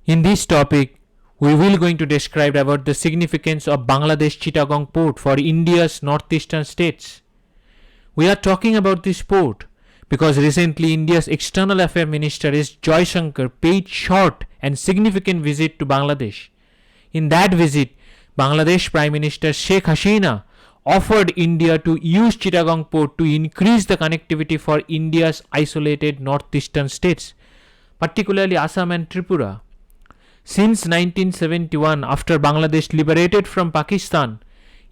In this topic, we will going to describe about the significance of Bangladesh Chittagong port for India's northeastern states. We are talking about this port because recently India's External Affairs Minister S. Jaishankar paid short and significant visit to Bangladesh. In that visit, Bangladesh Prime Minister Sheikh Hasina offered India to use Chittagong port to increase the connectivity for India's isolated northeastern states, particularly Assam and Tripura. Since 1971, after Bangladesh liberated from Pakistan,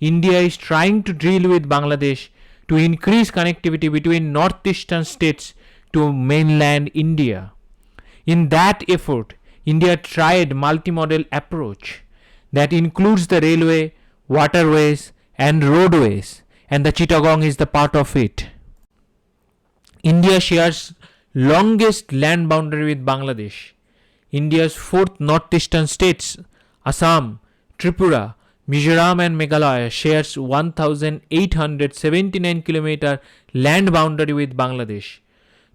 India is trying to deal with Bangladesh to increase connectivity between northeastern states to mainland India. In that effort, India tried multimodal approach that includes the railway, waterways and roadways, and the Chittagong is the part of it. India shares longest land boundary with Bangladesh. India's fourth northeastern states, Assam, Tripura, Mizoram and Meghalaya shares 1879 km land boundary with Bangladesh.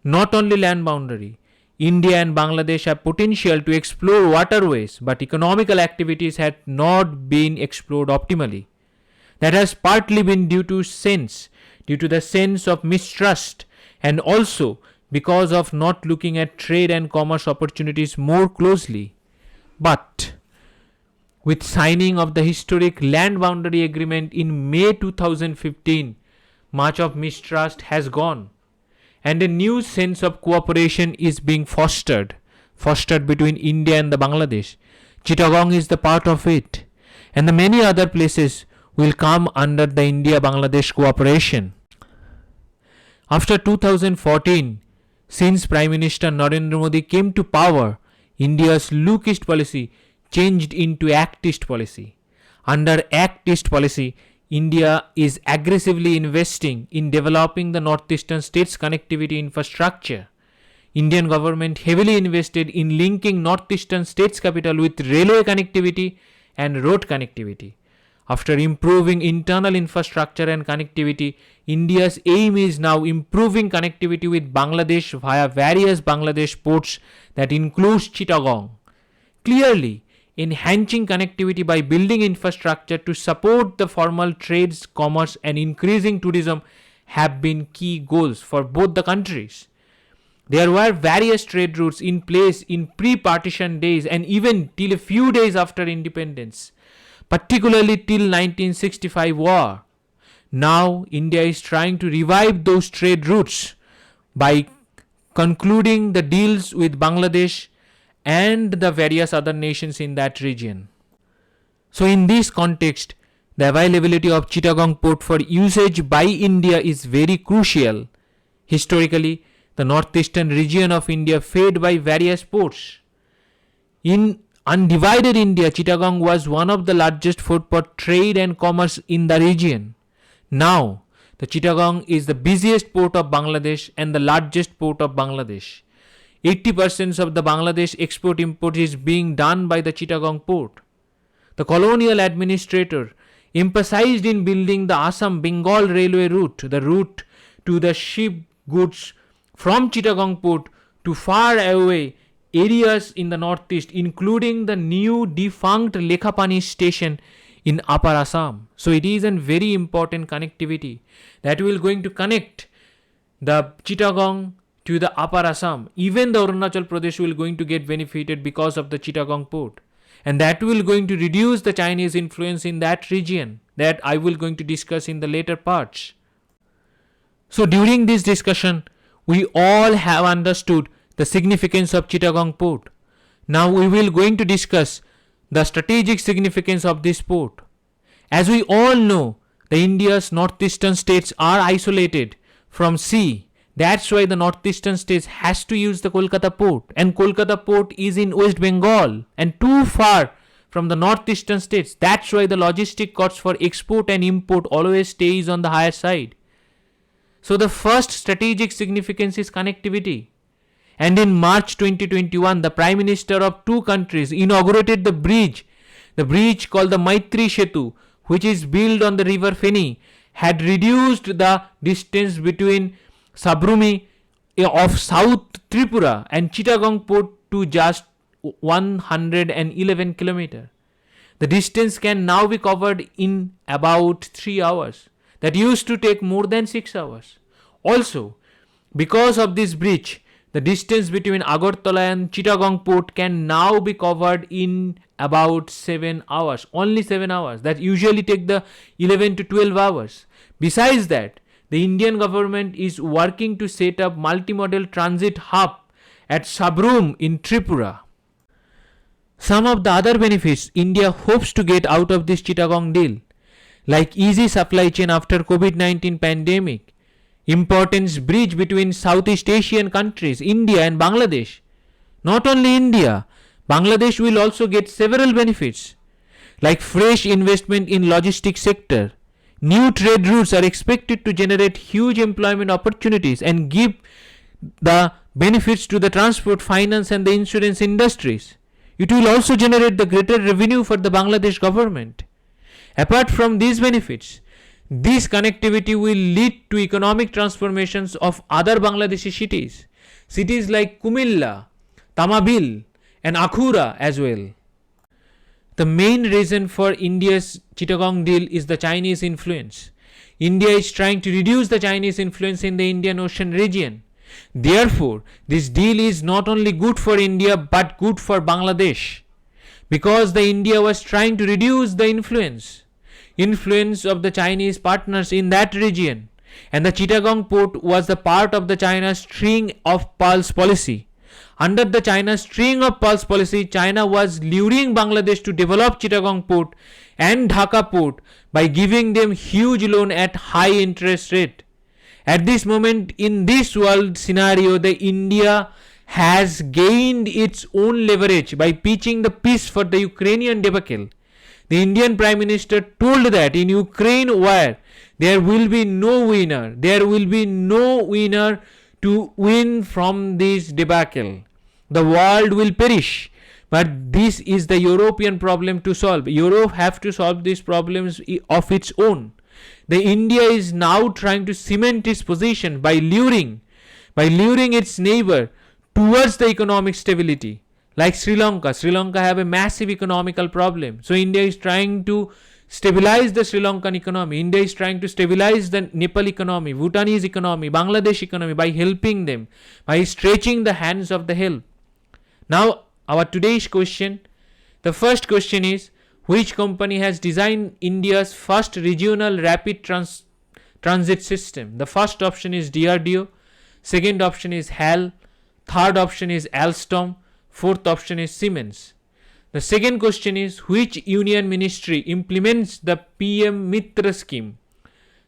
Not only land boundary, India and Bangladesh have potential to explore waterways, but economical activities had not been explored optimally. That has partly been due to the sense of mistrust, and also because of not looking at trade and commerce opportunities more closely. But with signing of the historic land boundary agreement in May 2015, much of mistrust has gone and a new sense of cooperation is being fostered between India and the Bangladesh. Chittagong is the part of it, and the many other places will come under the India-Bangladesh cooperation. After 2014, since Prime Minister Narendra Modi came to power, India's Look East policy changed into Act East policy. Under Act East policy, India is aggressively investing in developing the northeastern states' connectivity infrastructure. Indian government heavily invested in linking northeastern states' capital with railway connectivity and road connectivity. After improving internal infrastructure and connectivity, India's aim is now improving connectivity with Bangladesh via various Bangladesh ports that includes Chittagong. Clearly, enhancing connectivity by building infrastructure to support the formal trades, commerce and increasing tourism have been key goals for both the countries. There were various trade routes in place in pre-partition days and even till a few days after independence, particularly till 1965 war. Now India is trying to revive those trade routes by concluding the deals with Bangladesh and the various other nations in that region. So in this context, the availability of Chittagong port for usage by India is very crucial. Historically, the northeastern region of India fed by various ports. In undivided India, Chittagong was one of the largest ports for trade and commerce in the region. Now, the Chittagong is the busiest port of Bangladesh and the largest port of Bangladesh. 80% of the Bangladesh export-import is being done by the Chittagong port. The colonial administrator emphasized in building the Assam-Bengal railway route, the route to the ship goods from Chittagong port to far away areas in the northeast, including the new defunct Lekhapani station in Upper Assam. So it is a very important connectivity that will going to connect the Chittagong to the Upper Assam. Even the Arunachal Pradesh will going to get benefited because of the Chittagong port, and that will going to reduce the Chinese influence in that region, that I will going to discuss in the later parts. So during this discussion, we all have understood the significance of Chittagong port. Now we will going to discuss the strategic significance of this port. As we all know, the India's northeastern states are isolated from sea. That's why the northeastern states has to use the Kolkata port, and Kolkata port is in West Bengal and too far from the northeastern states. That's why the logistic costs for export and import always stays on the higher side. So the first strategic significance is connectivity. And in March 2021, the Prime Minister of two countries inaugurated the bridge called the Maitri Setu, which is built on the river Feni, had reduced the distance between Sabrumi of South Tripura and Chittagong port to just 111 kilometers. The distance can now be covered in about 3 hours. That used to take more than 6 hours. Also, because of this bridge, the distance between Agartala and Chittagong port can now be covered in about 7 hours. Only 7 hours. That usually take the 11 to 12 hours. Besides that, the Indian government is working to set up multimodal transit hub at Sabrum in Tripura. Some of the other benefits India hopes to get out of this Chittagong deal, like easy supply chain after COVID-19 pandemic, importance bridge between Southeast Asian countries, India and Bangladesh. Not only India, Bangladesh will also get several benefits, like fresh investment in logistics sector. New trade routes are expected to generate huge employment opportunities and give the benefits to the transport, finance and the insurance industries. It will also generate the greater revenue for the Bangladesh government. Apart from these benefits, this connectivity will lead to economic transformations of other Bangladeshi cities. Cities like Kumilla, Tamabil and Akhura as well. The main reason for India's Chittagong deal is the Chinese influence. India is trying to reduce the Chinese influence in the Indian Ocean region. Therefore, this deal is not only good for India but good for Bangladesh, because the India was trying to reduce the influence of the Chinese partners in that region, and the Chittagong port was the part of the China's string of pearls policy. Under the China's string of pearls policy, China was luring Bangladesh to develop Chittagong port and Dhaka port by giving them huge loan at high interest rate. At this moment in this world scenario, the India has gained its own leverage by pitching the peace for the Ukrainian debacle. The Indian Prime Minister told that in Ukraine war, there will be no winner. There will be no winner to win from this debacle. The world will perish. But this is the European problem to solve. Europe have to solve these problems of its own. The India is now trying to cement its position by luring its neighbor towards the economic stability. Like Sri Lanka have a massive economical problem. So India is trying to stabilize the Sri Lankan economy. India is trying to stabilize the Nepal economy, Bhutanese economy, Bangladesh economy by helping them, by stretching the hands of the help. Now, our today's question, the first question is, which company has designed India's first regional rapid transit system? The first option is DRDO, second option is HAL, third option is Alstom, fourth option is Siemens. The second question is, which union ministry implements the PM Mitra scheme?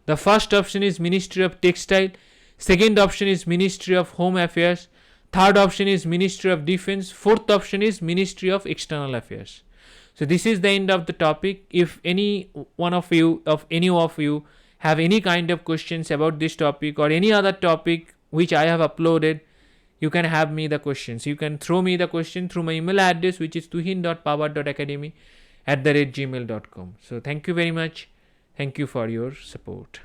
The first option is Ministry of Textile, second option is Ministry of Home Affairs, third option is Ministry of Defense, fourth option is Ministry of External Affairs. So this is the end of the topic. If any of you have any kind of questions about this topic or any other topic which I have uploaded, you can have me the questions. You can throw me the question through my email address, which is tuhin.power.academy@gmail.com. So thank you very much. Thank you for your support.